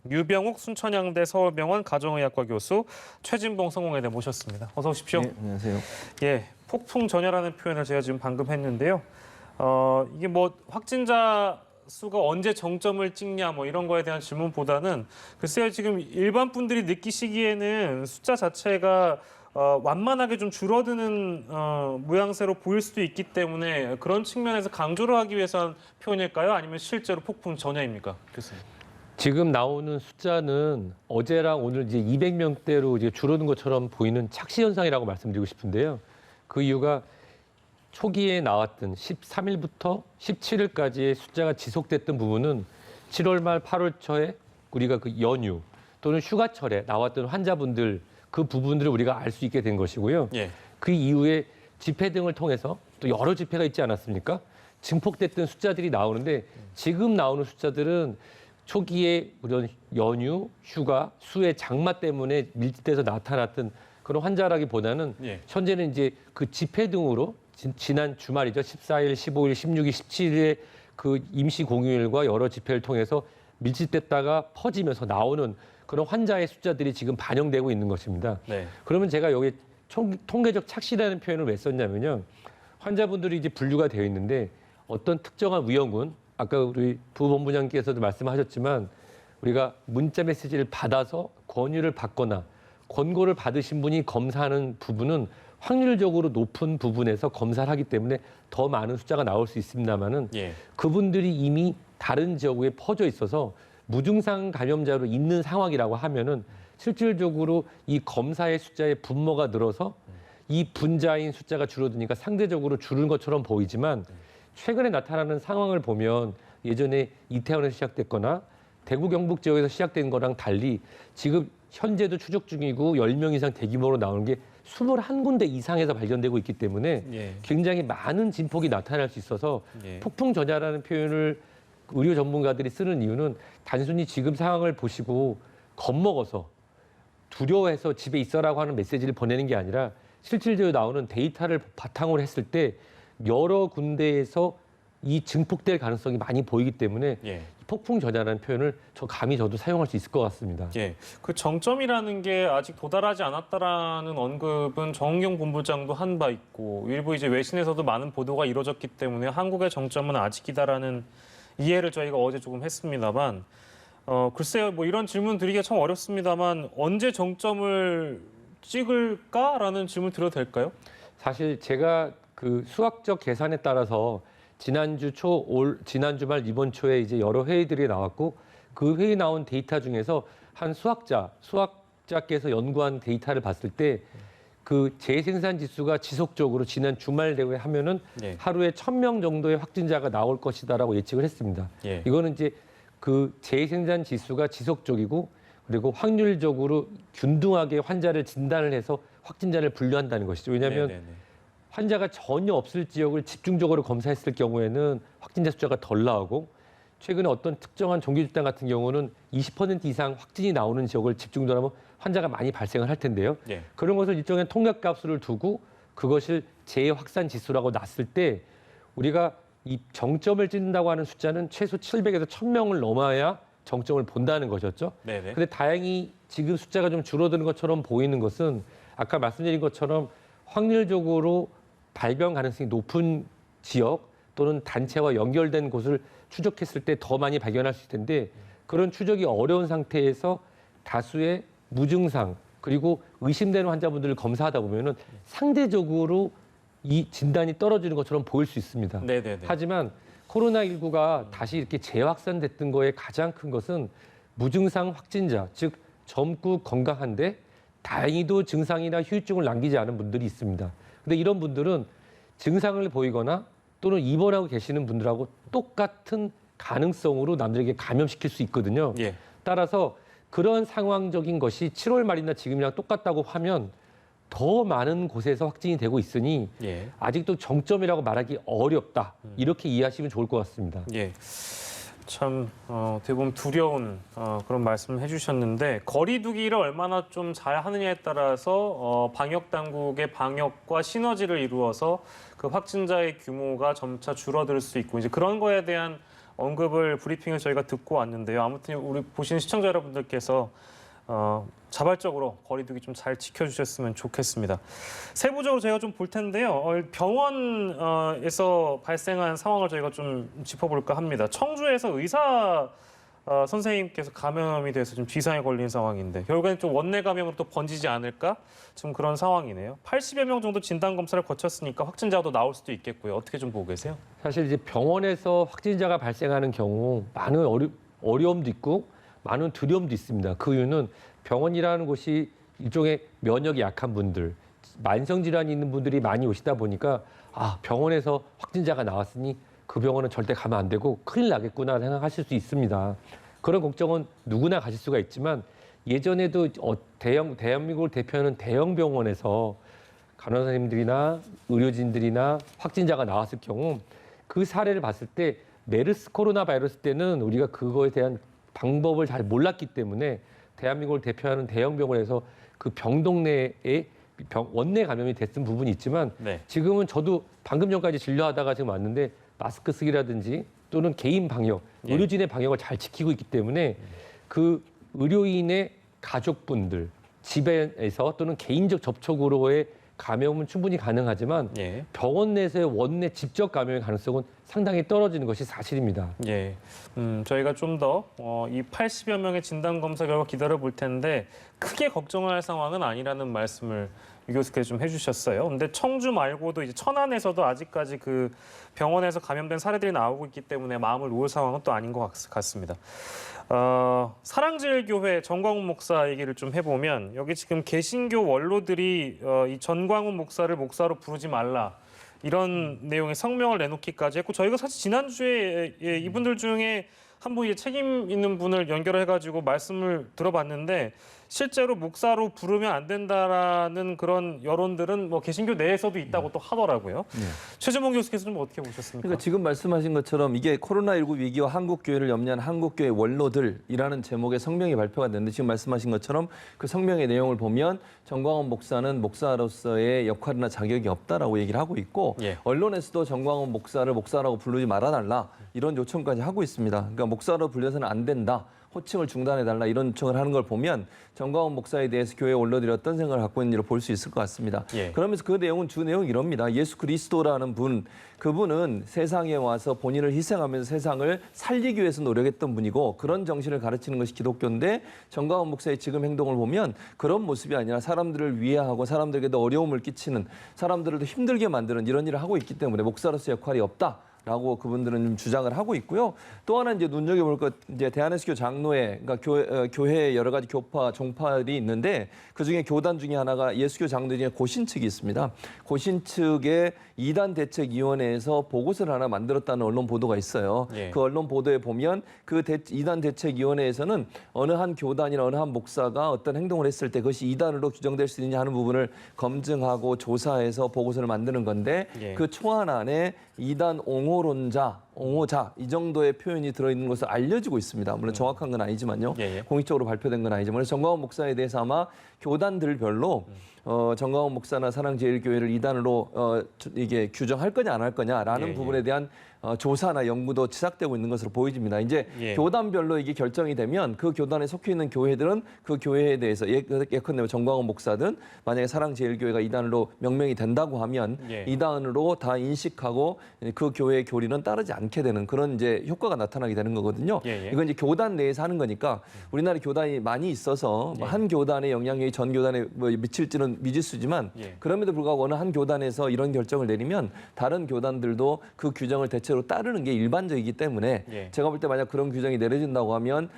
유병욱 순천향대 서울병원 가정의학과 교수 최진봉 성공회대 모셨습니다. 어서 오십시오. 네, 안녕하세요. 예, 폭풍 전야라는 표현을 제가 지금 방금 했는데요. 이게 뭐 확진자 수가 언제 정점을 찍냐 뭐 이런 거에 대한 질문보다는 글쎄요, 지금 일반 분들이 느끼시기에는 숫자 자체가 완만하게 좀 줄어드는 모양새로 보일 수도 있기 때문에 그런 측면에서 강조를 하기 위해서 한 표현일까요? 아니면 실제로 폭풍 전야입니까, 교수님? 지금 나오는 숫자는 어제랑 오늘 이제 200명대로 이제 줄어든 것처럼 보이는 착시 현상이라고 말씀드리고 싶은데요. 그 이유가 초기에 나왔던 13일부터 17일까지의 숫자가 지속됐던 부분은 7월 말 8월 초에 우리가 그 연휴 또는 휴가철에 나왔던 환자분들 그 부분들을 우리가 알 수 있게 된 것이고요. 예. 그 이후에 집회 등을 통해서 또 여러 집회가 있지 않았습니까? 증폭됐던 숫자들이 나오는데 지금 나오는 숫자들은 초기에 그런 연휴, 휴가, 수의 장마 때문에 밀집돼서 나타났던 그런 환자라기보다는 예. 현재는 이제 그 집회 등으로 지난 주말이죠. 14일, 15일, 16일, 17일에 그 임시 공휴일과 여러 집회를 통해서 밀집됐다가 퍼지면서 나오는 그런 환자의 숫자들이 지금 반영되고 있는 것입니다. 네. 그러면 제가 여기 통계적 착시라는 표현을 왜 썼냐면요. 환자분들이 이제 분류가 되어 있는데 어떤 특정한 위험군, 아까 우리 부본부장께서도 말씀하셨지만 우리가 문자 메시지를 받아서 권유를 받거나 권고를 받으신 분이 검사하는 부분은 확률적으로 높은 부분에서 검사를 하기 때문에 더 많은 숫자가 나올 수 있습니다만은 예. 그분들이 이미 다른 지역에 퍼져 있어서 무증상 감염자로 있는 상황이라고 하면은 실질적으로 이 검사의 숫자의 분모가 늘어서 이 분자인 숫자가 줄어드니까 상대적으로 줄은 것처럼 보이지만 최근에 나타나는 상황을 보면 예전에 이태원에서 시작됐거나 대구 경북 지역에서 시작된 거랑 달리 지금 현재도 추적 중이고 10명 이상 대규모로 나오는 게 21군데 이상에서 발견되고 있기 때문에 예. 굉장히 많은 진폭이 나타날 수 있어서 예. 폭풍 전야라는 표현을 의료 전문가들이 쓰는 이유는 단순히 지금 상황을 보시고 겁먹어서 두려워해서 집에 있어라고 하는 메시지를 보내는 게 아니라 실질적으로 나오는 데이터를 바탕으로 했을 때 여러 군데에서 이 증폭될 가능성이 많이 보이기 때문에 예. 폭풍 전야라는 표현을 감히 저도 사용할 수 있을 것 같습니다. 예, 그 정점이라는 게 아직 도달하지 않았다라는 언급은 정은경 본부장도 한 바 있고 일부 이제 외신에서도 많은 보도가 이루어졌기 때문에 한국의 정점은 아직이다라는 이해를 저희가 어제 조금 했습니다만 글쎄요, 뭐 이런 질문 드리기가 참 어렵습니다만 언제 정점을 찍을까라는 질문 드려도 될까요? 사실 제가 그 수학적 계산에 따라서 지난주 말 이번 초에 이제 여러 회의들이 나왔고 그 회의 나온 데이터 중에서 한 수학자께서 연구한 데이터를 봤을 때 그 재생산 지수가 지속적으로 지난 주말 대회 하면은 예. 하루에 1,000명 정도의 확진자가 나올 것이다라고 예측을 했습니다. 예. 이거는 이제 그 재생산 지수가 지속적이고 그리고 확률적으로 균등하게 환자를 진단을 해서 확진자를 분류한다는 것이죠. 왜냐하면 네네네. 환자가 전혀 없을 지역을 집중적으로 검사했을 경우에는 확진자 숫자가 덜 나오고 최근에 어떤 특정한 종교 집단 같은 경우는 20% 이상 확진이 나오는 지역을 집중적으로 하면 환자가 많이 발생을 할 텐데요. 예. 그런 것을 일정한 통계값을 두고 그것을 재확산 지수라고 놨을 때 우리가 이 정점을 찍는다고 하는 숫자는 최소 700에서 1,000명을 넘어야 정점을 본다는 것이었죠. 네네. 근데 다행히 지금 숫자가 좀 줄어드는 것처럼 보이는 것은 아까 말씀드린 것처럼 확률적으로 발병 가능성이 높은 지역 또는 단체와 연결된 곳을 추적했을 때 더 많이 발견할 수 있을 텐데 그런 추적이 어려운 상태에서 다수의 무증상 그리고 의심되는 환자분들을 검사하다 보면은 상대적으로 이 진단이 떨어지는 것처럼 보일 수 있습니다. 네네네. 하지만 코로나19가 다시 이렇게 재확산됐던 거에 가장 큰 것은 무증상 확진자, 즉 젊고 건강한데 다행히도 증상이나 후유증을 남기지 않은 분들이 있습니다. 근데 이런 분들은 증상을 보이거나 또는 입원하고 계시는 분들하고 똑같은 가능성으로 남들에게 감염시킬 수 있거든요. 예. 따라서 그런 상황적인 것이 7월 말이나 지금이랑 똑같다고 하면 더 많은 곳에서 확진이 되고 있으니 예. 아직도 정점이라고 말하기 어렵다. 이렇게 이해하시면 좋을 것 같습니다. 예. 참 어떻게 보면 두려운 그런 말씀을 해주셨는데 거리 두기를 얼마나 좀 잘 하느냐에 따라서 방역 당국의 방역과 시너지를 이루어서 그 확진자의 규모가 점차 줄어들 수 있고 이제 그런 거에 대한 언급을 브리핑을 저희가 듣고 왔는데요. 아무튼 우리 보시는 시청자 여러분들께서 자발적으로 거리두기 좀 잘 지켜주셨으면 좋겠습니다. 세부적으로 저희가 좀 볼 텐데요. 병원에서 발생한 상황을 저희가 좀 짚어볼까 합니다. 청주에서 의사 선생님께서 감염이 돼서 좀 비상에 걸린 상황인데 결국에는 좀 원내 감염으로 또 번지지 않을까? 지금 그런 상황이네요. 80여 명 정도 진단 검사를 거쳤으니까 확진자가 더 나올 수도 있겠고요. 어떻게 좀 보고 계세요? 사실 이제 병원에서 확진자가 발생하는 경우 많은 어려움도 있고 많은 두려움도 있습니다. 그 이유는 병원이라는 곳이 일종의 면역이 약한 분들, 만성 질환이 있는 분들이 많이 오시다 보니까 병원에서 확진자가 나왔으니 그 병원은 절대 가면 안 되고 큰일 나겠구나 생각하실 수 있습니다. 그런 걱정은 누구나 가질 수가 있지만 예전에도 대한민국을 대표하는 대형 병원에서 간호사 선생님들이나 의료진들이나 확진자가 나왔을 경우 그 사례를 봤을 때 메르스 코로나 바이러스 때는 우리가 그거에 대한 방법을 잘 몰랐기 때문에 대한민국을 대표하는 대형 병원에서 그 병동 내에 원내 감염이 됐던 부분이 있지만 네. 지금은 저도 방금 전까지 진료하다가 지금 왔는데 마스크 쓰기라든지 또는 개인 방역, 예. 의료진의 방역을 잘 지키고 있기 때문에 그 의료인의 가족분들, 집에서 또는 개인적 접촉으로의 감염은 충분히 가능하지만 예. 병원 내에서의 원내 직접 감염의 가능성은 상당히 떨어지는 것이 사실입니다. 예. 저희가 좀 더 이 80여 명의 진단 검사 결과 기다려 볼 텐데 크게 걱정할 상황은 아니라는 말씀을 유 교수께서 좀 해주셨어요. 근데 청주 말고도 이제 천안에서도 아직까지 그 병원에서 감염된 사례들이 나오고 있기 때문에 마음을 놓을 상황은 또 아닌 것 같습니다. 사랑제일교회 전광훈 목사 얘기를 좀 해보면 여기 지금 개신교 원로들이 이 전광훈 목사를 목사로 부르지 말라. 이런 내용의 성명을 내놓기까지 했고 저희가 사실 지난주에 이분들 중에 한 분이 책임 있는 분을 연결해가지고 말씀을 들어봤는데 실제로 목사로 부르면 안 된다라는 그런 여론들은 뭐 개신교 내에서도 있다고 또 하더라고요. 최재봉 교수께서 좀 어떻게 보셨습니까? 그러니까 지금 말씀하신 것처럼 이게 코로나19 위기와 한국교회를 염려한 한국교회 원로들이라는 제목의 성명이 발표가 됐는데 지금 말씀하신 것처럼 그 성명의 내용을 보면 전광훈 목사는 목사로서의 역할이나 자격이 없다라고 얘기를 하고 있고 예. 언론에서도 전광훈 목사를 목사라고 부르지 말아달라 이런 요청까지 하고 있습니다. 그러니까 목사로 불려서는 안 된다. 호칭을 중단해달라 이런 요청을 하는 걸 보면 전광훈 목사에 대해서 교회 원로들이 어떤 생각을 갖고 있는지를 볼 수 있을 것 같습니다. 예. 그러면서 그 내용은 주 내용이 이럽니다. 예수 그리스도라는 분, 그분은 세상에 와서 본인을 희생하면서 세상을 살리기 위해서 노력했던 분이고 그런 정신을 가르치는 것이 기독교인데 전광훈 목사의 지금 행동을 보면 그런 모습이 아니라 사람들을 위해하고 사람들에게도 어려움을 끼치는 사람들을 더 힘들게 만드는 이런 일을 하고 있기 때문에 목사로서의 역할이 없다. 라고 그분들은 좀 주장을 하고 있고요. 또 하나 이제 눈여겨볼 것 이제 대한예수교 장로회, 그러니까 교회에 여러 가지 교파, 종파들이 있는데 그 중에 교단 중에 하나가 예수교 장로회 중에 고신 측이 있습니다. 고신 측의 이단 대책위원회에서 보고서를 하나 만들었다는 언론 보도가 있어요. 예. 그 언론 보도에 보면 그 이단 대책위원회에서는 어느 한 교단이나 어느 한 목사가 어떤 행동을 했을 때 그것이 이단으로 규정될 수 있느냐 하는 부분을 검증하고 조사해서 보고서를 만드는 건데 예. 그 초안 안에 이단 옹호론자, 옹호자 이 정도의 표현이 들어있는 것으로 알려지고 있습니다. 물론 정확한 건 아니지만요. 예. 공식적으로 발표된 건 아니지만 그래서 전광훈 목사에 대해서 아마 교단들별로 전광훈 목사나 사랑제일교회를 이단으로 이게 규정할 거냐 안 할 거냐라는 부분에 대한 조사나 연구도 시작되고 있는 것으로 보여집니다. 이제 교단별로 이게 결정이 되면 그 교단에 속해 있는 교회들은 그 교회에 대해서 예컨대 전광훈 목사든 만약에 사랑제일교회가 이단으로 명명이 된다고 하면 이단으로 다 인식하고 그 교회의 교리는 따르지 않게 되는 그런 이제 효과가 나타나게 되는 거거든요. 이건 이제 교단 내에서 하는 거니까 우리나라 교단이 많이 있어서 한 교단의 영향력이 전 교단에 뭐 미칠지는 미지수지만 그럼에도 불구하고 어느 한 교단에서 이런 결정을 내리면 다른 교단들도 그 규정을 대체로 따르는 게 일반적이기 때문에 제가 볼 때 만약 그런 규정이 내려진다고 하면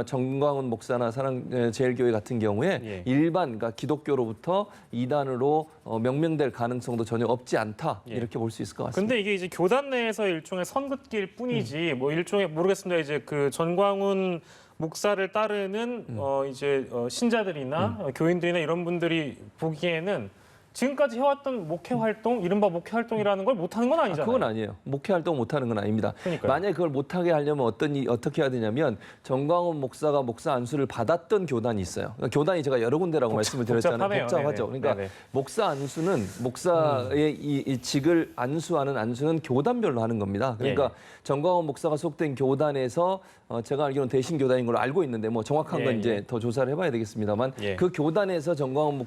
전광훈 목사나 사랑제일교회 같은 경우에 일반 그러니까 기독교로부터 이단으로 명명될 가능성도 전혀 없지 않다 이렇게 볼 수 있을 것 같습니다. 근데 이게 이제 교단 내에서 일종의 선긋기일 뿐이지 뭐 일종의 모르겠습니다. 이제 그 전광훈 목사를 따르는 이제 신자들이나 교인들이나 이런 분들이 보기에는 지금까지 해왔던 목회 활동, 이른바 목회 활동이라는 걸 못하는 건 아니잖아요. 그건 아니에요. 목회 활동 못하는 건 아닙니다. 그러니까요. 만약에 그걸 못하게 하려면 어떻게 해야 되냐면 정광훈 목사가 목사 안수를 받았던 교단이 있어요. 그러니까 교단이 제가 여러 군데라고 말씀을 드렸잖아요. 복잡하네요. 복잡하죠. 네네. 그러니까 네네. 목사 안수는 목사의 이 직을 안수하는 안수는 교단별로 하는 겁니다. 그러니까 예. 정광훈 목사가 속된 교단에서 제가 알기로는 대신 교단인 걸로 알고 있는데 뭐 정확한 건 예, 이제 예. 더 조사를 해봐야 되겠습니다만 예. 그 교단에서 정광훈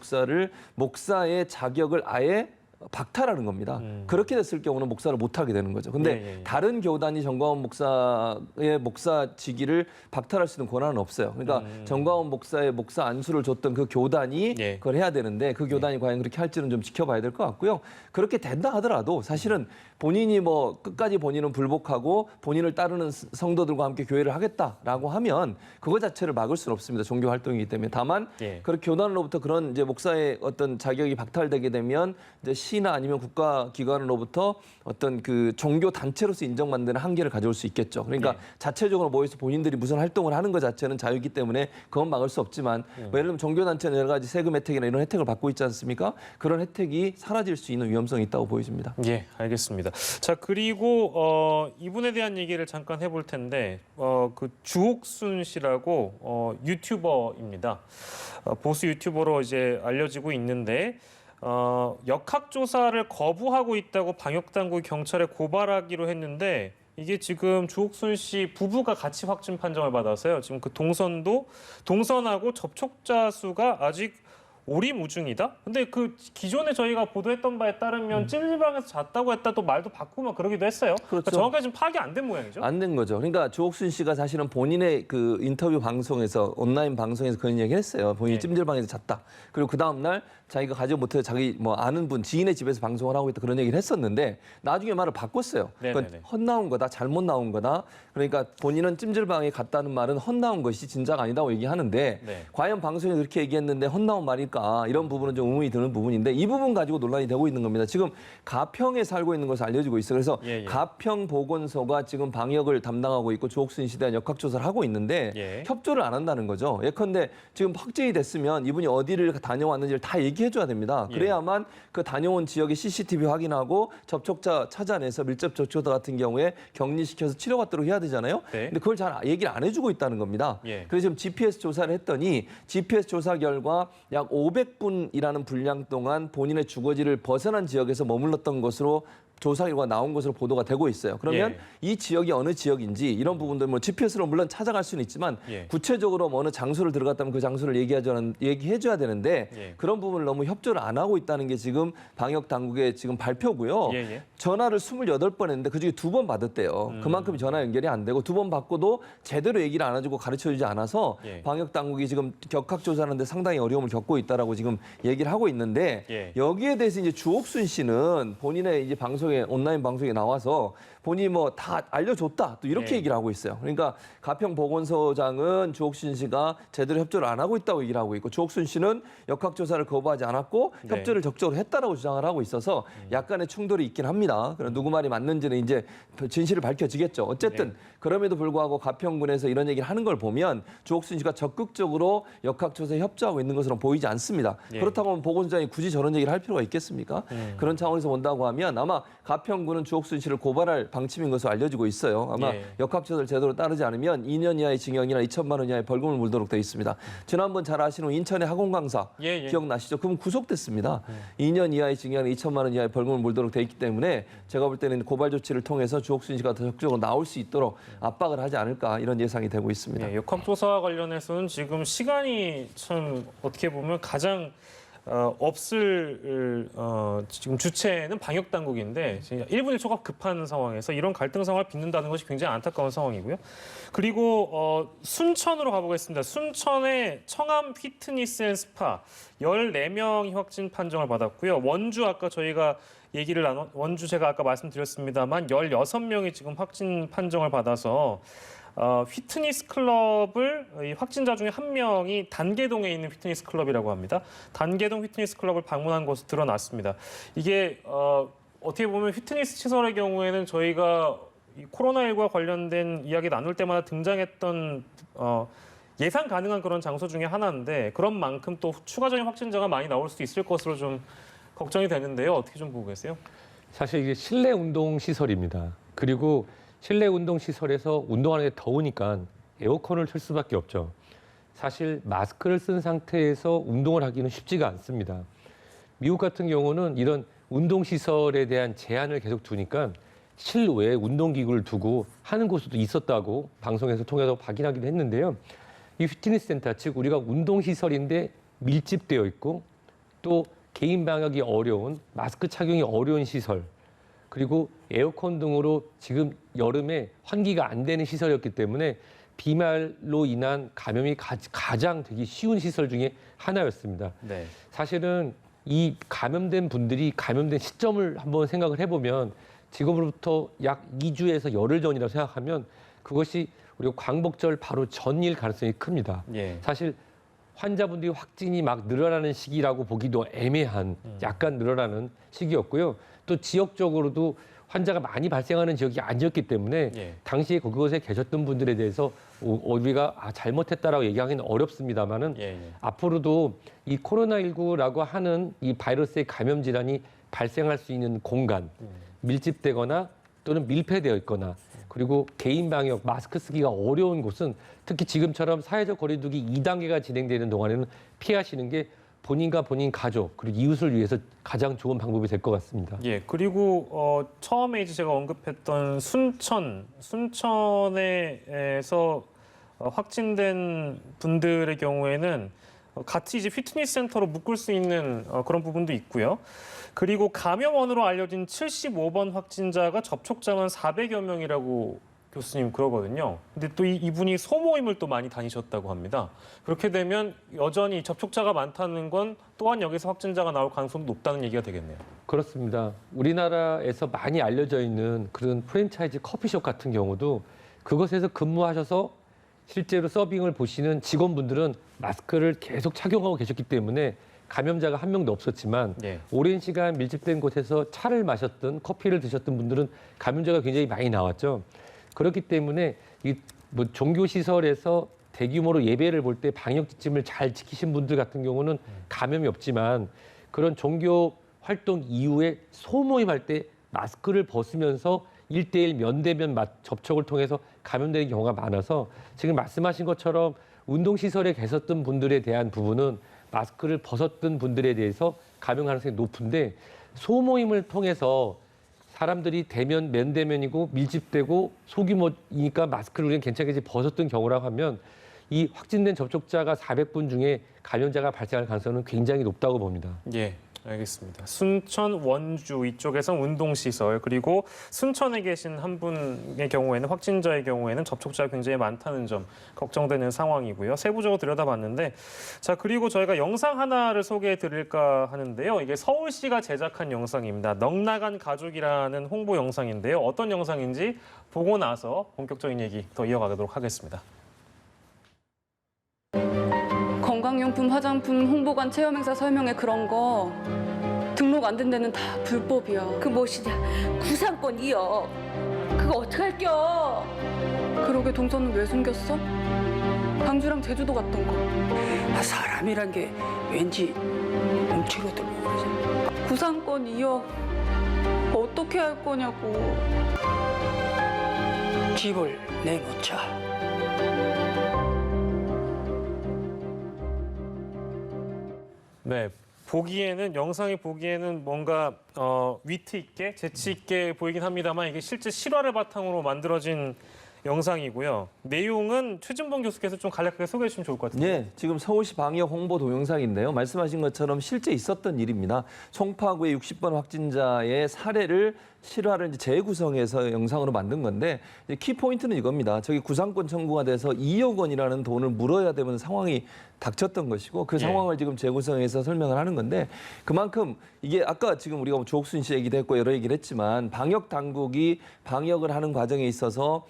목사의 자격을 아예 박탈하는 겁니다. 그렇게 됐을 경우는 목사를 못하게 되는 거죠. 근데 예, 예. 다른 교단이 정광훈 목사의 목사직위를 박탈할 수 있는 권한은 없어요. 그러니까 정광훈 목사의 목사 안수를 줬던 그 교단이 예. 그걸 해야 되는데 그 교단이 과연 그렇게 할지는 좀 지켜봐야 될 것 같고요. 그렇게 된다 하더라도 사실은 본인이 뭐 끝까지 본인은 불복하고 본인을 따르는 성도들과 함께 교회를 하겠다라고 하면 그거 자체를 막을 수는 없습니다. 종교 활동이기 때문에. 다만 예. 그렇게 교단으로부터 그런 이제 목사의 어떤 자격이 박탈되게 되면 이제 시나 아니면 국가기관으로부터 어떤 그 종교 단체로서 인정받는 데는 한계를 가져올 수 있겠죠. 그러니까 예. 자체적으로 모여서 본인들이 무슨 활동을 하는 것 자체는 자유이기 때문에 그건 막을 수 없지만 뭐 예를 들면 종교단체는 여러 가지 세금 혜택이나 이런 혜택을 받고 있지 않습니까? 그런 혜택이 사라질 수 있는 위험성이 있다고 보여집니다. 예, 알겠습니다. 자, 그리고 이분에 대한 얘기를 잠깐 해볼 텐데 그 주옥순 씨라고 유튜버입니다. 보수 유튜버로 이제 알려지고 있는데 역학조사를 거부하고 있다고 방역당국이 경찰에 고발하기로 했는데 이게 지금 주옥순 씨 부부가 같이 확진 판정을 받아서요. 지금 그 동선하고 접촉자 수가 아직 오리무중이다? 근데 그 기존에 저희가 보도했던 바에 따르면 찜질방에서 잤다고 했다 또 말도 바꾸고 그러기도 했어요. 그러니까 그렇죠. 정확하게 지금 파악이 안 된 모양이죠. 안 된 거죠. 그러니까 주옥순 씨가 사실은 본인의 그 인터뷰 방송에서 온라인 방송에서 그런 얘기를 했어요. 본인이 예. 찜질방에서 잤다. 그리고 그 다음 날 자기가 가지 못해서 자기 뭐 아는 분 지인의 집에서 방송을 하고 있다 그런 얘기를 했었는데 나중에 말을 바꿨어요. 그건 네네네. 헛나온 거다, 잘못 나온 거다. 그러니까 본인은 찜질방에 갔다는 말은 헛나온 것이 진짜가 아니다고 얘기하는데 네. 과연 방송에 그렇게 얘기했는데 헛나온 말일까 이런 부분은 좀 의문이 드는 부분인데 이 부분 가지고 논란이 되고 있는 겁니다. 지금 가평에 살고 있는 것으로 알려지고 있어요. 그래서 예. 가평 보건소가 지금 방역을 담당하고 있고 주옥순 씨에 대한 역학조사를 하고 있는데 예. 협조를 안 한다는 거죠. 예컨대 지금 확진이 됐으면 이분이 어디를 다녀왔는지를 다 얘기해줘야 됩니다. 예. 그래야만 그 다녀온 지역의 CCTV 확인하고 접촉자 찾아내서 밀접 접촉자 같은 경우에 격리시켜서 치료받도록 해야 되잖아요. 네. 근데 그걸 잘 얘기를 안 해주고 있다는 겁니다. 예. 그래서 지금 GPS 조사를 했더니 GPS 조사 결과 약 500분이라는 분량 동안 본인의 주거지를 벗어난 지역에서 머물렀던 것으로 조사 결과 나온 것으로 보도가 되고 있어요. 그러면 예. 이 지역이 어느 지역인지 이런 부분들 뭐 GPS로 물론 찾아갈 수는 있지만 예. 구체적으로 뭐 어느 장소를 들어갔다면 그 장소를 얘기해줘야 되는데 예. 그런 부분을 너무 협조를 안 하고 있다는 게 지금 방역 당국의 지금 발표고요. 예. 전화를 28번 했는데 그중에 2번 받았대요. 그만큼 전화 연결이 안 되고 2번 받고도 제대로 얘기를 안 해주고 가르쳐주지 않아서 예. 방역 당국이 지금 격학조사하는데 상당히 어려움을 겪고 있다라고 지금 얘기를 하고 있는데 예. 여기에 대해서 이제 주옥순 씨는 본인의 이제 온라인 방송에 나와서 본인이 뭐 다 알려줬다 또 이렇게 예. 얘기를 하고 있어요. 그러니까 가평 보건소장은 주옥순 씨가 제대로 협조를 안 하고 있다고 얘기를 하고 있고 주옥순 씨는 역학조사를 거부하지 않았고 네. 협조를 적극적으로 했다라고 주장을 하고 있어서 약간의 충돌이 있긴 합니다. 그럼 누구 말이 맞는지는 이제 진실을 밝혀지겠죠. 어쨌든 네. 그럼에도 불구하고 가평군에서 이런 얘기를 하는 걸 보면 주옥순 씨가 적극적으로 역학조사에 협조하고 있는 것으로 보이지 않습니다. 예. 그렇다고 하면 보건소장이 굳이 저런 얘기를 할 필요가 있겠습니까? 그런 차원에서 본다고 하면 아마 가평군은 주옥순 씨를 고발할 방침인 것으로 알려지고 있어요. 아마 예. 역학조사를 제대로 따르지 않으면 2년 이하의 징역이나 2천만 원 이하의 벌금을 물도록 돼 있습니다. 지난번 잘 아시는 인천의 학원 강사 예. 기억나시죠? 그분 구속됐습니다. 2년 이하의 징역이나 2천만 원 이하의 벌금을 물도록 돼 있기 때문에 제가 볼 때는 고발 조치를 통해서 주옥순 씨가 더 적극적으로 나올 수 있도록 압박을 하지 않을까 이런 예상이 되고 있습니다. 예, 역학조사와 관련해서는 지금 시간이 참 어떻게 보면 가장 없을 지금 주체는 방역 당국인데 1분 1초가 급한 상황에서 이런 갈등 상황을 빚는다는 것이 굉장히 안타까운 상황이고요. 그리고 순천으로 가보겠습니다. 순천의 청암 피트니스 앤 스파 14명이 확진 판정을 받았고요. 원주 아까 저희가 원주 제가 아까 말씀드렸습니다만 16명이 지금 확진 판정을 받아서 피트니스 클럽을 이 확진자 중에 한 명이 단계동에 있는 피트니스 클럽이라고 합니다. 단계동 피트니스 클럽을 방문한 것으로 드러났습니다. 이게 어떻게 보면 피트니스 시설의 경우에는 저희가 이 코로나19와 관련된 이야기 나눌 때마다 등장했던 예상 가능한 그런 장소 중에 하나인데 그런 만큼 또 추가적인 확진자가 많이 나올 수도 있을 것으로 좀 걱정이 되는데요. 어떻게 좀 보고 계세요? 사실 이게 실내 운동 시설입니다. 그리고 실내 운동 시설에서 운동하는 게 더우니까 에어컨을 틀 수밖에 없죠. 사실 마스크를 쓴 상태에서 운동을 하기는 쉽지가 않습니다. 미국 같은 경우는 이런 운동 시설에 대한 제한을 계속 두니까 실외에 운동기구를 두고 하는 곳도 있었다고 방송에서 통해서 확인하기도 했는데요. 이 피트니스 센터, 즉 우리가 운동 시설인데 밀집되어 있고 또 개인 방역이 어려운, 마스크 착용이 어려운 시설, 그리고 에어컨 등으로 지금 여름에 환기가 안 되는 시설이었기 때문에 비말로 인한 감염이 가장 되기 쉬운 시설 중에 하나였습니다. 네. 사실은 이 감염된 분들이 감염된 시점을 한번 생각을 해보면 지금으로부터 약 2주에서 열흘 전이라고 생각하면 그것이 우리가 광복절 바로 전일 가능성이 큽니다. 예. 사실 환자분들이 확진이 막 늘어나는 시기라고 보기도 애매한 약간 늘어나는 시기였고요. 또 지역적으로도 환자가 많이 발생하는 지역이 아니었기 때문에 예. 당시에 그곳에 계셨던 분들에 대해서 우리가 잘못했다라고 얘기하기는 어렵습니다만은 예. 앞으로도 이 코로나19라고 하는 이 바이러스의 감염 질환이 발생할 수 있는 공간, 밀집되거나 또는 밀폐되어 있거나 그리고 개인 방역, 마스크 쓰기가 어려운 곳은 특히 지금처럼 사회적 거리두기 2단계가 진행되는 동안에는 피하시는 게 본인과 본인 가족 그리고 이웃을 위해서 가장 좋은 방법이 될 것 같습니다. 예, 그리고 처음에 이제 제가 언급했던 순천에서 확진된 분들의 경우에는 같이 이제 피트니스 센터로 묶을 수 있는 그런 부분도 있고요. 그리고 감염원으로 알려진 75번 확진자가 접촉자만 400여 명이라고 교수님 그러거든요. 근데 또 이분이 소모임을 또 많이 다니셨다고 합니다. 그렇게 되면 여전히 접촉자가 많다는 건 또한 여기서 확진자가 나올 가능성도 높다는 얘기가 되겠네요. 그렇습니다. 우리나라에서 많이 알려져 있는 그런 프랜차이즈 커피숍 같은 경우도 그것에서 근무하셔서 실제로 서빙을 보시는 직원분들은 마스크를 계속 착용하고 계셨기 때문에 감염자가 한 명도 없었지만 예. 오랜 시간 밀집된 곳에서 차를 마셨던 커피를 드셨던 분들은 감염자가 굉장히 많이 나왔죠. 그렇기 때문에 이 뭐 종교 시설에서 대규모로 예배를 볼 때 방역 지침을 잘 지키신 분들 같은 경우는 감염이 없지만 그런 종교 활동 이후에 소모임할 때 마스크를 벗으면서 1대1 면대면 접촉을 통해서 감염되는 경우가 많아서 지금 말씀하신 것처럼 운동시설에 계셨던 분들에 대한 부분은 마스크를 벗었던 분들에 대해서 감염 가능성이 높은데 소모임을 통해서 사람들이 면대면이고 밀집되고 소규모이니까 마스크를 우리는 괜찮게 벗었던 경우라고 하면 이 확진된 접촉자가 400분 중에 감염자가 발생할 가능성은 굉장히 높다고 봅니다. 예, 알겠습니다. 순천, 원주 이쪽에선 운동시설 그리고 순천에 계신 한 분의 경우에는 확진자의 경우에는 접촉자가 굉장히 많다는 점 걱정되는 상황이고요. 세부적으로 들여다봤는데 자 그리고 저희가 영상 하나를 소개해 드릴까 하는데요. 이게 서울시가 제작한 영상입니다. 넉나간 가족이라는 홍보 영상인데요. 어떤 영상인지 보고 나서 본격적인 얘기 더 이어가도록 하겠습니다. 건강용품, 화장품, 홍보관, 체험행사 설명회 그런 거 등록 안 된 데는 다 불법이야. 그 무엇이냐 구상권 2억 그거 어떡할겨. 그러게 동선은 왜 숨겼어? 광주랑 제주도 갔던 거. 사람이란 게 왠지 움츠러들고 그러지. 구상권 2억 어떻게 할 거냐고. 집을 내놓자. 네, 영상이 보기에는 뭔가 위트 있게, 재치 있게 보이긴 합니다만 이게 실제 실화를 바탕으로 만들어진 영상이고요. 내용은 최진봉 교수께서 좀 간략하게 소개해 주시면 좋을 것 같습니다. 네, 지금 서울시 방역 홍보 동영상인데요. 말씀하신 것처럼 실제 있었던 일입니다. 송파구의 60번 확진자의 사례를 실화를 이제 재구성해서 영상으로 만든 건데 이제 키 포인트는 이겁니다. 저기 구상권 청구가 돼서 2억 원이라는 돈을 물어야 되는 상황이 닥쳤던 것이고 그 상황을 지금 재구성해서 설명을 하는 건데 그만큼 이게 아까 지금 우리가 조옥순 씨 얘기도 했고 여러 얘기를 했지만 방역 당국이 방역을 하는 과정에 있어서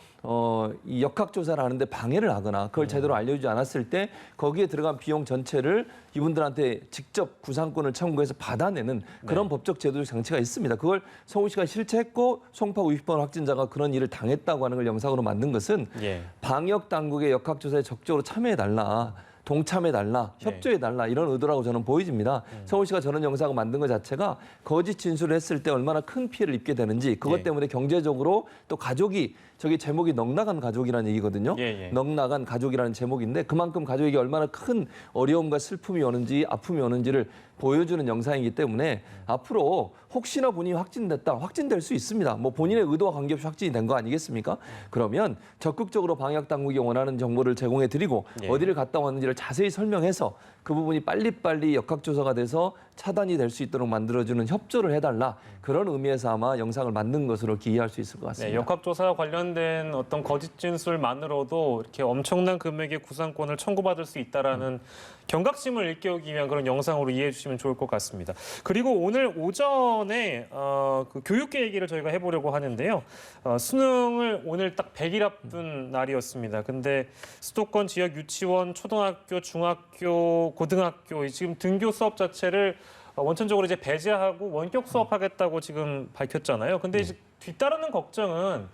이 역학조사를 하는데 방해를 하거나 그걸 제대로 알려주지 않았을 때 거기에 들어간 비용 전체를 이분들한테 직접 구상권을 청구해서 받아내는 그런 법적 제도적 장치가 있습니다. 그걸 서울시가 실체했고 송파구 60번 확진자가 그런 일을 당했다고 하는 걸 영상으로 만든 것은 방역 당국의 역학조사에 적극적으로 참여해달라. 동참해달라, 네. 협조해달라 이런 의도라고 저는 보여집니다. 서울시가 저런 영상을 만든 것 자체가 거짓 진술을 했을 때 얼마나 큰 피해를 입게 되는지 그것 예. 때문에 경제적으로 또 가족이 저기 제목이 넉나간 가족이라는 얘기거든요. 예, 예. 넉나간 가족이라는 제목인데 그만큼 가족에게 얼마나 큰 어려움과 슬픔이 오는지 아픔이 오는지를 보여주는 영상이기 때문에 앞으로 혹시나 본인이 확진됐다, 확진될 수 있습니다. 뭐 본인의 의도와 관계없이 확진이 된 거 아니겠습니까? 그러면 적극적으로 방역 당국이 원하는 정보를 제공해 드리고 예. 어디를 갔다 왔는지를 자세히 설명해서 그 부분이 빨리빨리 역학조사가 돼서 차단이 될 수 있도록 만들어주는 협조를 해달라. 그런 의미에서 아마 영상을 만든 것으로 기이할 수 있을 것 네, 같습니다. 역학조사와 관련된 어떤 거짓 진술만으로도 이렇게 엄청난 금액의 구상권을 청구받을 수 있다라는 경각심을 일깨우기 위한 그런 영상으로 이해해 주시면 좋을 것 같습니다. 그리고 오늘 오전에 그 교육계 얘기를 저희가 해보려고 하는데요. 수능을 오늘 딱 100일 앞둔 날이었습니다. 근데 수도권 지역 유치원, 초등학교, 중학교, 고등학교 지금 등교 수업 자체를 원천적으로 이제 배제하고 원격 수업하겠다고 지금 밝혔잖아요. 근데 이제 뒤따르는 걱정은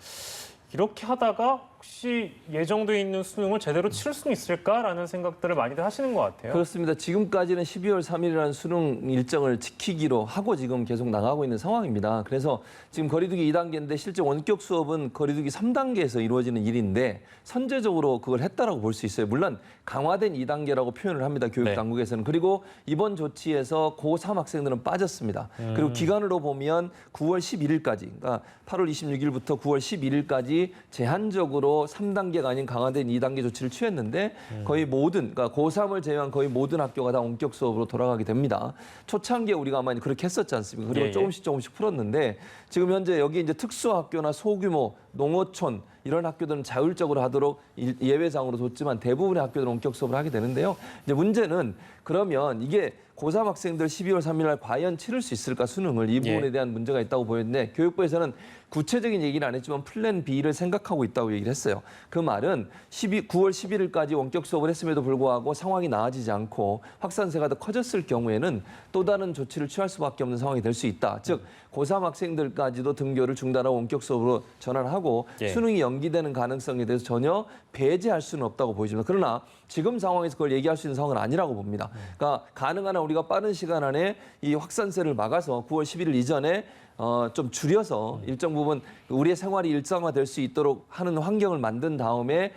이렇게 하다가 혹시 예정돼 있는 수능을 제대로 치를 수 있을까라는 생각들을 많이들 하시는 것 같아요. 그렇습니다. 지금까지는 12월 3일이라는 수능 일정을 지키기로 하고 지금 계속 나가고 있는 상황입니다. 그래서 지금 거리두기 2단계인데 실제 원격 수업은 거리두기 3단계에서 이루어지는 일인데 선제적으로 그걸 했다라고 볼 수 있어요. 물론 강화된 2단계라고 표현을 합니다. 교육당국에서는. 그리고 이번 조치에서 고3 학생들은 빠졌습니다. 그리고 기간으로 보면 9월 11일까지, 그러니까 8월 26일부터 9월 11일까지 제한적으로 3단계가 아닌 강화된 2단계 조치를 취했는데 거의 모든, 그러니까 고3을 제외한 거의 모든 학교가 다 원격 수업으로 돌아가게 됩니다. 초창기에 우리가 아마 그렇게 했었지 않습니까? 그리고 예, 예. 조금씩 풀었는데 지금 현재 여기 이제 특수학교나 소규모 농어촌 이런 학교들은 자율적으로 하도록 예외상으로 뒀지만 대부분의 학교들은 원격 수업을 하게 되는데요. 이제 문제는 그러면 이게 고3 학생들 12월 3일 날 과연 치를 수 있을까 수능을 이 부분에 예. 대한 문제가 있다고 보였는데 교육부에서는 구체적인 얘기는 안 했지만 플랜 B를 생각하고 있다고 얘기를 했어요. 그 말은 9월 11일까지 원격 수업을 했음에도 불구하고 상황이 나아지지 않고 확산세가 더 커졌을 경우에는 또 다른 조치를 취할 수밖에 없는 상황이 될 수 있다. 즉 고3 학생들까지도 등교를 중단하고 원격 수업으로 전환하고 예. 수능이 연기되는 가능성에 대해서 전혀 배제할 수는 없다고 보여집니다. 그러나 지금 상황에서 그걸 얘기할 수 있는 상황은 아니라고 봅니다. 그러니까 가능한 한 우리가 빠른 시간 안에 이 확산세를 막아서 9월 11일 이전에 좀 줄여서 일정 부분 우리의 생활이 일상화될 수 있도록 하는 환경을 만든 다음에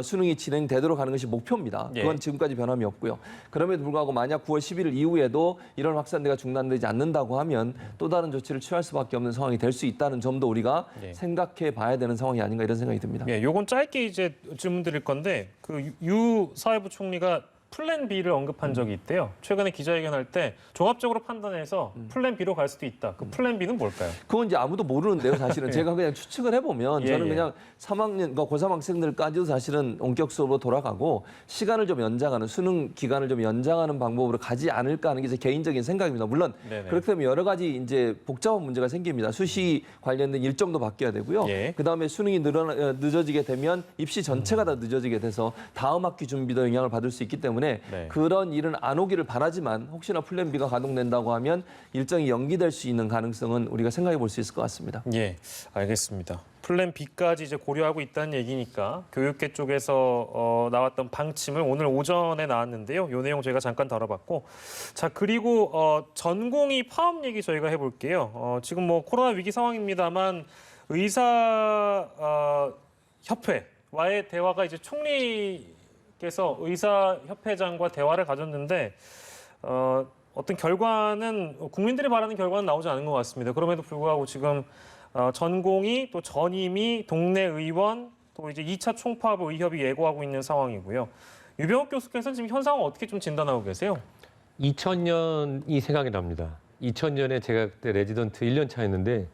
수능이 진행되도록 하는 것이 목표입니다. 그건 예. 지금까지 변함이 없고요. 그럼에도 불구하고 만약 9월 11일 이후에도 이런 확산세가 중단되지 않는다고 하면 또 다른 조치를 취할 수밖에 없는 상황이 될 수 있다는 점도 우리가 예. 생각해 봐야 되는 상황이 아닌가 이런 생각이 듭니다. 예, 요건 짧게 이제 질문 드릴 건데 그 유 사회부 총리가 플랜 B를 언급한 적이 있대요. 최근에 기자회견할 때 종합적으로 판단해서 플랜 B로 갈 수도 있다. 그 플랜 B는 뭘까요? 그건 이제 아무도 모르는데요, 사실은. 제가 그냥 추측을 해보면 예, 저는 예. 그냥 3학년, 그러니까 고3 학생들까지도 사실은 원격 수업으로 돌아가고 시간을 좀 연장하는, 수능 기간을 좀 연장하는 방법으로 가지 않을까 하는 게 제 개인적인 생각입니다. 물론 네네. 그렇게 되면 여러 가지 이제 복잡한 문제가 생깁니다. 수시 관련된 일정도 바뀌어야 되고요. 예. 그다음에 수능이 늦어지게 되면 입시 전체가 다 늦어지게 돼서 다음 학기 준비도 영향을 받을 수 있기 때문에 네. 그런 일은 안 오기를 바라지만 혹시나 플랜 B가 가동된다고 하면 일정이 연기될 수 있는 가능성은 우리가 생각해 볼 수 있을 것 같습니다. 예, 알겠습니다. 플랜 B까지 이제 고려하고 있다는 얘기니까 교육계 쪽에서 나왔던 방침을 오늘 오전에 나왔는데요. 이 내용 저희가 잠깐 다뤄봤고, 자 그리고 전공의 파업 얘기 저희가 해볼게요. 지금 뭐 코로나 위기 상황입니다만 의사 협회와의 대화가 이제 총리께서 의사협회장과 대화를 가졌는데 어떤 결과는 국민들이 바라는 결과는 나오지 않은 것 같습니다. 그럼에도 불구하고 지금 전공의 또 전임의 동네 의원 또 이제 2차 총파업을 의협이 예고하고 있는 상황이고요. 유병욱 교수께서는 지금 현 상황 어떻게 좀 진단하고 계세요? 2000년이 생각이 납니다. 2000년에 제가 그때 레지던트 1년 차였는데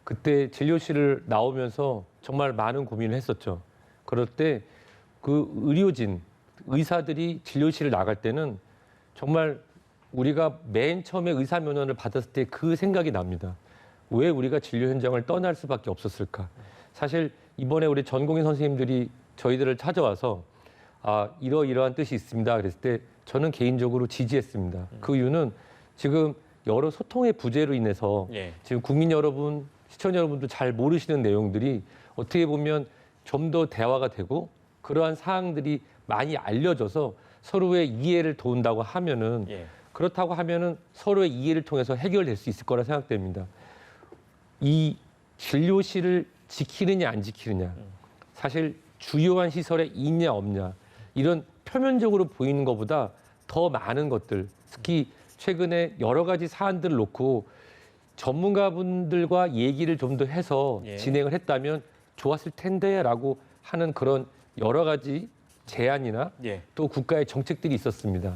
그때 진료실을 나오면서 정말 많은 고민을 했었죠. 그럴 때 그 의사들이 진료실을 나갈 때는 정말 우리가 맨 처음에 의사 면허를 받았을 때 그 생각이 납니다. 왜 우리가 진료 현장을 떠날 수밖에 없었을까? 사실 이번에 우리 전공의 선생님들이 저희들을 찾아와서 이러이러한 뜻이 있습니다. 그랬을 때 저는 개인적으로 지지했습니다. 그 이유는 지금 여러 소통의 부재로 인해서 예. 지금 국민 여러분, 시청자 여러분도 잘 모르시는 내용들이 어떻게 보면 좀 더 대화가 되고 그러한 사항들이 많이 알려져서 서로의 이해를 도운다고 하면은 예. 그렇다고 하면은 서로의 이해를 통해서 해결될 수 있을 거라 생각됩니다. 이 진료실을 지키느냐 안 지키느냐, 사실 주요한 시설에 있냐 없냐, 이런 표면적으로 보이는 것보다 더 많은 것들, 특히 최근에 여러 가지 사안들을 놓고 전문가분들과 얘기를 좀 더 해서 예. 진행을 했다면 좋았을 텐데라고 하는 그런 여러 가지 제안이나 예. 또 국가의 정책들이 있었습니다.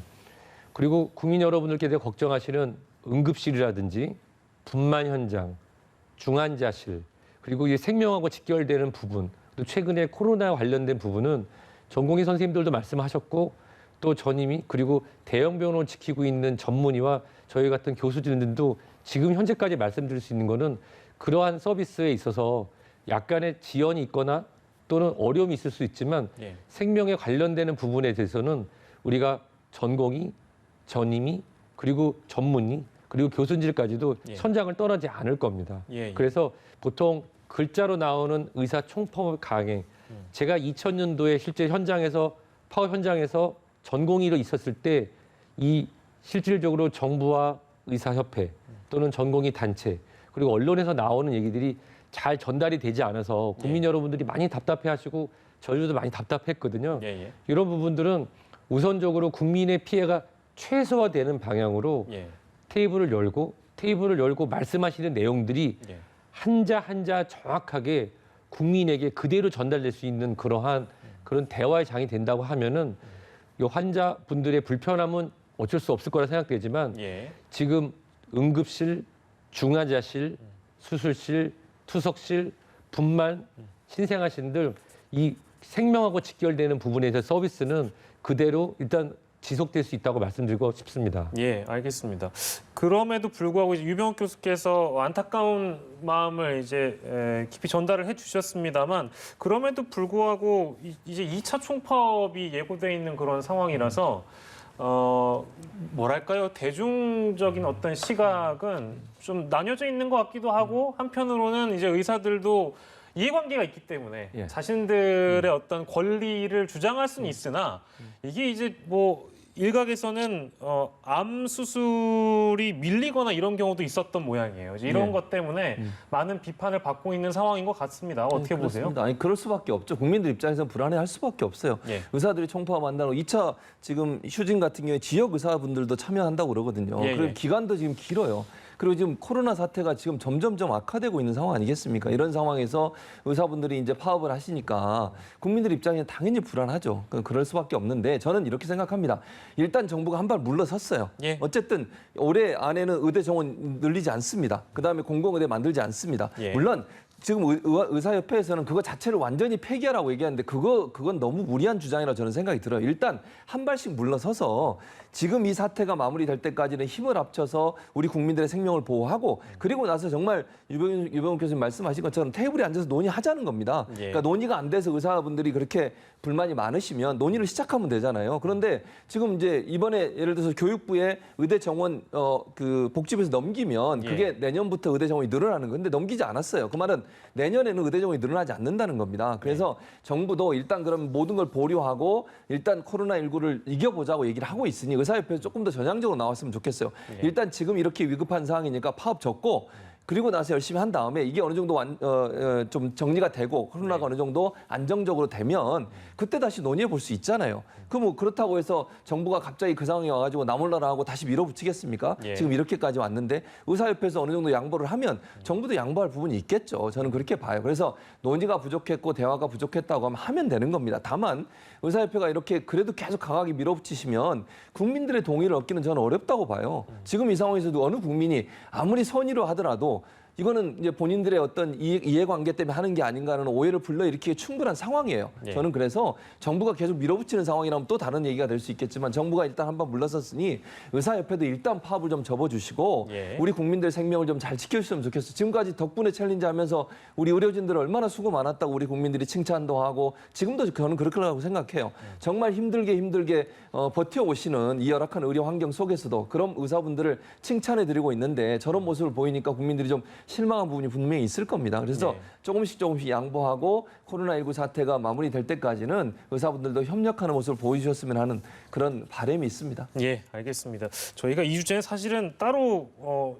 그리고 국민 여러분들께 대해 걱정하시는 응급실이라든지 분만 현장, 중환자실, 그리고 이 생명하고 직결되는 부분, 또 최근에 코로나 관련된 부분은 전공의 선생님들도 말씀하셨고 또 전임이 그리고 대형 병원을 지키고 있는 전문의와 저희 같은 교수진들도 지금 현재까지 말씀드릴 수 있는 거는 그러한 서비스에 있어서 약간의 지연이 있거나 또는 어려움이 있을 수 있지만 예. 생명에 관련되는 부분에 대해서는 우리가 전공의, 전임의, 그리고 전문의, 그리고 교수진까지도 예. 선장을 떠나지 않을 겁니다. 예, 예. 그래서 보통 글자로 나오는 의사 총파업 강행, 제가 2000년도에 실제 현장에서 파업 현장에서 전공의로 있었을 때 이 실질적으로 정부와 의사협회 또는 전공의 단체 그리고 언론에서 나오는 얘기들이 잘 전달이 되지 않아서 국민 여러분들이 많이 답답해하시고 저희도 많이 답답했거든요. 예, 예. 이런 부분들은 우선적으로 국민의 피해가 최소화되는 방향으로 예. 테이블을 열고 말씀하시는 내용들이 예. 한자 한자 정확하게 국민에게 그대로 전달될 수 있는 그러한 그런 대화의 장이 된다고 하면은 이 환자분들의 불편함은 어쩔 수 없을 거라 생각되지만 예. 지금 응급실, 중환자실, 수술실, 투석실, 분만, 신생아실들 이 생명하고 직결되는 부분에 대해서 서비스는 그대로 일단 지속될 수 있다고 말씀드리고 싶습니다. 예, 알겠습니다. 그럼에도 불구하고 이제 유병욱 교수께서 안타까운 마음을 이제 깊이 전달을 해주셨습니다만 그럼에도 불구하고 이제 2차 총파업이 예고돼 있는 그런 상황이라서 뭐랄까요, 대중적인 어떤 시각은 좀 나뉘어져 있는 것 같기도 하고 한편으로는 이제 의사들도 이해관계가 있기 때문에 예. 자신들의 어떤 권리를 주장할 수는 있으나 이게 이제 뭐 일각에서는 암 수술이 밀리거나 이런 경우도 있었던 모양이에요. 이제 이런 예. 것 때문에 많은 비판을 받고 있는 상황인 것 같습니다. 어떻게 보세요? 그렇습니다. 아니 그럴 수밖에 없죠. 국민들 입장에서는 불안해할 수밖에 없어요. 예. 의사들이 총파업한다고 2차 지금 휴진 같은 경우에 지역 의사분들도 참여한다고 그러거든요. 예, 그리고 예. 기간도 지금 길어요. 그리고 지금 코로나 사태가 지금 점점점 악화되고 있는 상황 아니겠습니까? 이런 상황에서 의사분들이 이제 파업을 하시니까 국민들 입장에는 당연히 불안하죠. 그럴 수밖에 없는데 저는 이렇게 생각합니다. 일단 정부가 한 발 물러섰어요. 예. 어쨌든 올해 안에는 의대 정원 늘리지 않습니다. 그다음에 공공의대 만들지 않습니다. 예. 물론 지금 의사협회에서는 그거 자체를 완전히 폐기하라고 얘기하는데 그건 너무 무리한 주장이라고 저는 생각이 들어요. 일단 한 발씩 물러서서 지금 이 사태가 마무리될 때까지는 힘을 합쳐서 우리 국민들의 생명을 보호하고 그리고 나서 정말 유병욱 교수님 말씀하신 것처럼 테이블에 앉아서 논의하자는 겁니다. 예. 그러니까 논의가 안 돼서 의사분들이 그렇게 불만이 많으시면 논의를 시작하면 되잖아요. 그런데 지금 이제 이번에 예를 들어서 교육부에 의대 정원 그 복지부에서 넘기면 예. 그게 내년부터 의대 정원이 늘어나는 건데 넘기지 않았어요. 그 말은 내년에는 의대 정원이 늘어나지 않는다는 겁니다. 그래서 정부도 일단 그럼 모든 걸 보류하고 일단 코로나19를 이겨보자고 얘기를 하고 있으니 의사협회에서 조금 더 전향적으로 나왔으면 좋겠어요. 일단 지금 이렇게 위급한 상황이니까 파업 접고 그리고 나서 열심히 한 다음에 이게 어느 정도 좀 정리가 되고 코로나가 어느 정도 안정적으로 되면 그때 다시 논의해 볼 수 있잖아요. 그 뭐 그렇다고 해서 정부가 갑자기 그 상황이 와가지고 나몰라라 하고 다시 밀어붙이겠습니까? 예. 지금 이렇게까지 왔는데 의사협회에서 어느 정도 양보를 하면 정부도 양보할 부분이 있겠죠. 저는 그렇게 봐요. 그래서 논의가 부족했고 대화가 부족했다고 하면 되는 겁니다. 다만 의사협회가 이렇게 그래도 계속 강하게 밀어붙이시면 국민들의 동의를 얻기는 저는 어렵다고 봐요. 지금 이 상황에서도 어느 국민이 아무리 선의로 하더라도 이거는 이제 본인들의 어떤 이해관계 때문에 하는 게 아닌가 하는 오해를 불러일으키기 충분한 상황이에요. 예. 저는 그래서 정부가 계속 밀어붙이는 상황이라면 또 다른 얘기가 될 수 있겠지만 정부가 일단 한번 물러섰으니 의사협회도 일단 파업을 좀 접어주시고 예. 우리 국민들 생명을 좀 잘 지켜주셨으면 좋겠어요. 지금까지 덕분에 챌린지 하면서 우리 의료진들 얼마나 수고 많았다고 우리 국민들이 칭찬도 하고 지금도 저는 그렇게 생각해요. 정말 힘들게 버텨오시는 이 열악한 의료 환경 속에서도 그런 의사분들을 칭찬해드리고 있는데 저런 모습을 보이니까 국민들이 좀 실망한 부분이 분명히 있을 겁니다. 그래서 네. 조금씩 양보하고 코로나19 사태가 마무리될 때까지는 의사분들도 협력하는 모습을 보여주셨으면 하는 그런 바람이 있습니다. 예, 알겠습니다. 저희가 이 주제는 사실은 따로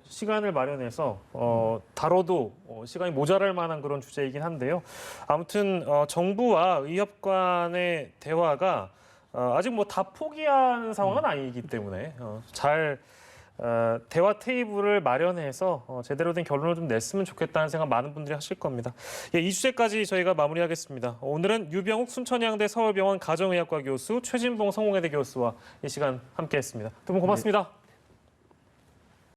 시간을 마련해서 다뤄도 시간이 모자랄 만한 그런 주제이긴 한데요. 아무튼 정부와 의협 간의 대화가 아직 뭐 다 포기한 상황은 아니기 때문에 잘 대화 테이블을 마련해서 제대로 된 결론을 좀 냈으면 좋겠다는 생각 많은 분들이 하실 겁니다. 예, 이 주제까지 저희가 마무리하겠습니다. 오늘은 유병욱 순천향대 서울병원 가정의학과 교수, 최진봉 성공회대 교수와 이 시간 함께했습니다. 두 분 고맙습니다.